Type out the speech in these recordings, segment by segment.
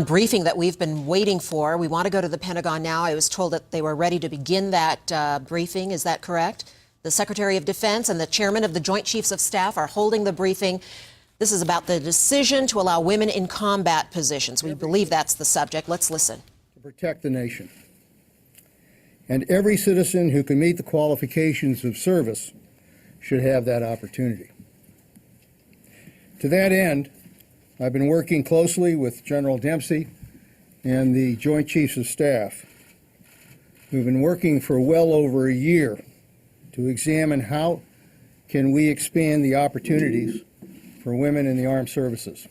briefing that we've been waiting for. We want to go to the Pentagon now. I was told that they were ready to begin that briefing. Is that correct? The Secretary of Defense and the Chairman of the Joint Chiefs of Staff are holding the briefing. This is about the decision to allow women in combat positions. We believe that's the subject. Let's listen. To protect the nation. And every citizen who can meet the qualifications of service should have that opportunity. To that end, I've been working closely with General Dempsey and the Joint Chiefs of Staff, who've been working for well over a year to examine how can we expand the opportunities for women in the armed services.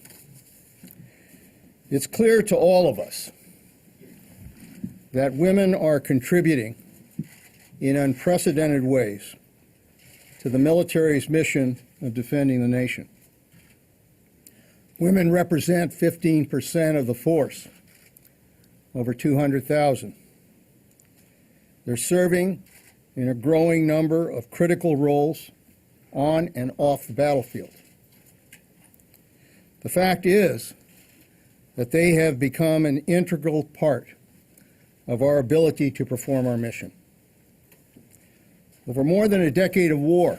It's clear to all of us that women are contributing in unprecedented ways to the military's mission of defending the nation. Women represent 15% of the force, over 200,000. They're serving in a growing number of critical roles on and off the battlefield. The fact is that they have become an integral part of our ability to perform our mission. Over more than a decade of war,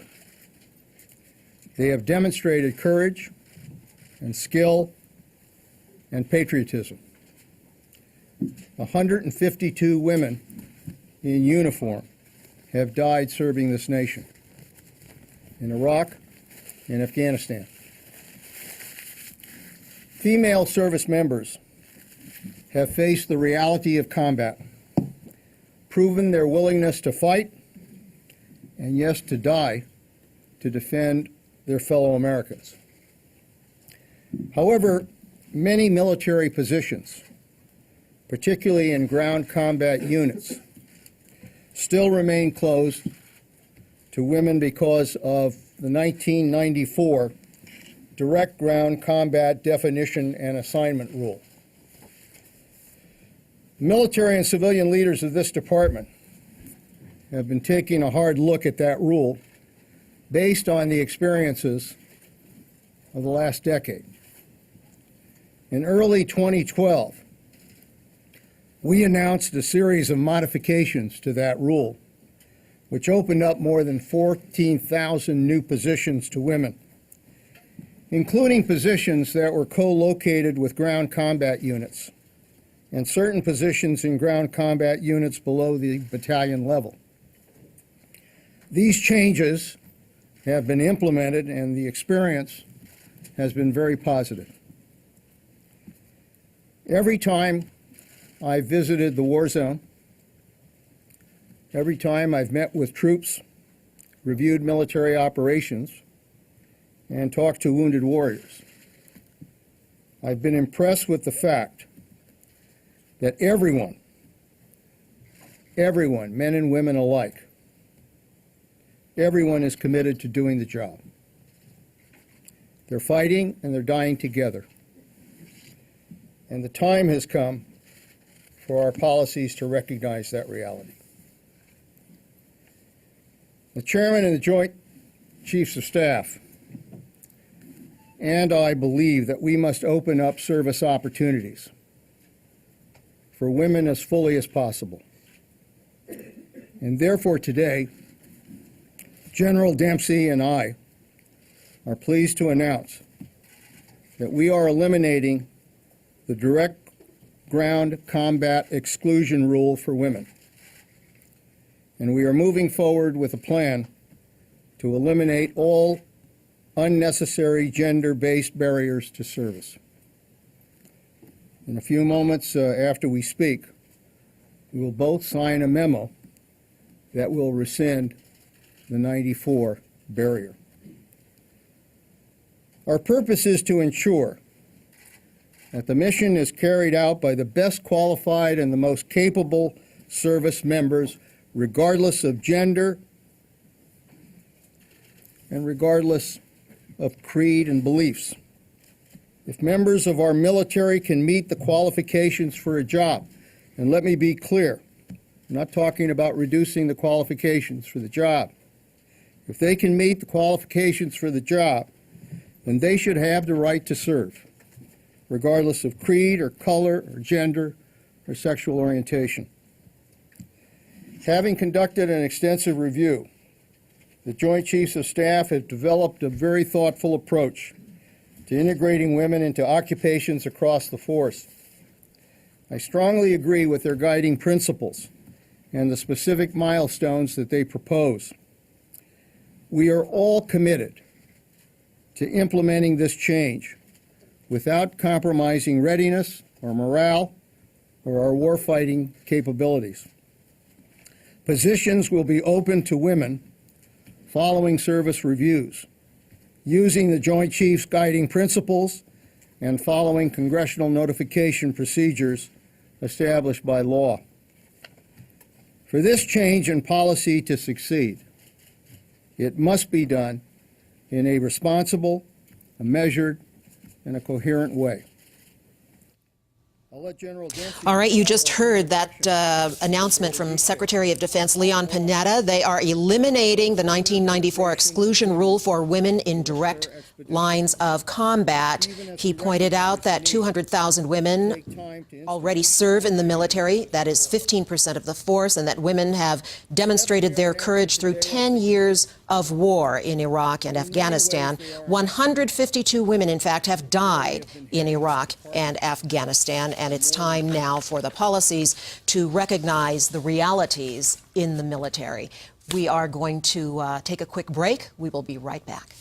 they have demonstrated courage and skill and patriotism. 152 women in uniform have died serving this nation in Iraq and Afghanistan. Female service members have faced the reality of combat, proven their willingness to fight and, yes, to die to defend their fellow Americans. However, many military positions, particularly in ground combat units, still remain closed to women because of the 1994 Direct Ground Combat Definition and Assignment Rule. Military and civilian leaders of this department have been taking a hard look at that rule based on the experiences of the last decade. In early 2012, we announced a series of modifications to that rule, which opened up more than 14,000 new positions to women, including positions that were co-located with ground combat units and certain positions in ground combat units below the battalion level. These changes have been implemented, and the experience has been very positive. Every time I've visited the war zone, every time I've met with troops, reviewed military operations, and talked to wounded warriors, I've been impressed with the fact that everyone, men and women alike, everyone is committed to doing the job. They're fighting and they're dying together. And the time has come for our policies to recognize that reality. The Chairman and the Joint Chiefs of Staff and I believe that we must open up service opportunities for women as fully as possible. And therefore today, General Dempsey and I are pleased to announce that we are eliminating the direct ground combat exclusion rule for women. And we are moving forward with a plan to eliminate all unnecessary gender-based barriers to service. In a few moments after we speak, we will both sign a memo that will rescind the 94 barrier. Our purpose is to ensure that the mission is carried out by the best qualified and the most capable service members, regardless of gender and regardless of creed and beliefs. If members of our military can meet the qualifications for a job, and let me be clear, I'm not talking about reducing the qualifications for the job. If they can meet the qualifications for the job, then they should have the right to serve. regardless of creed or color or gender or sexual orientation. Having conducted an extensive review, the Joint Chiefs of Staff have developed a very thoughtful approach to integrating women into occupations across the force. I strongly agree with their guiding principles and the specific milestones that they propose. We are all committed to implementing this change without compromising readiness or morale or our warfighting capabilities. Positions will be open to women following service reviews, using the Joint Chiefs guiding principles and following congressional notification procedures established by law. For this change in policy to succeed, it must be done in a responsible, a measured, and a coherent way. I'll let General Dempsey. All right, you just heard that announcement from Secretary of Defense Leon Panetta. They are eliminating the 1994 exclusion rule for women in direct lines of combat. He pointed out that 200,000 women already serve in the military. That is 15% of the force, and that women have demonstrated their courage through 10 years of war in Iraq and Afghanistan. 152 women, in fact, have died in Iraq and Afghanistan, and it's time now for the policies to recognize the realities in the military. We are going to take a quick break. We will be right back.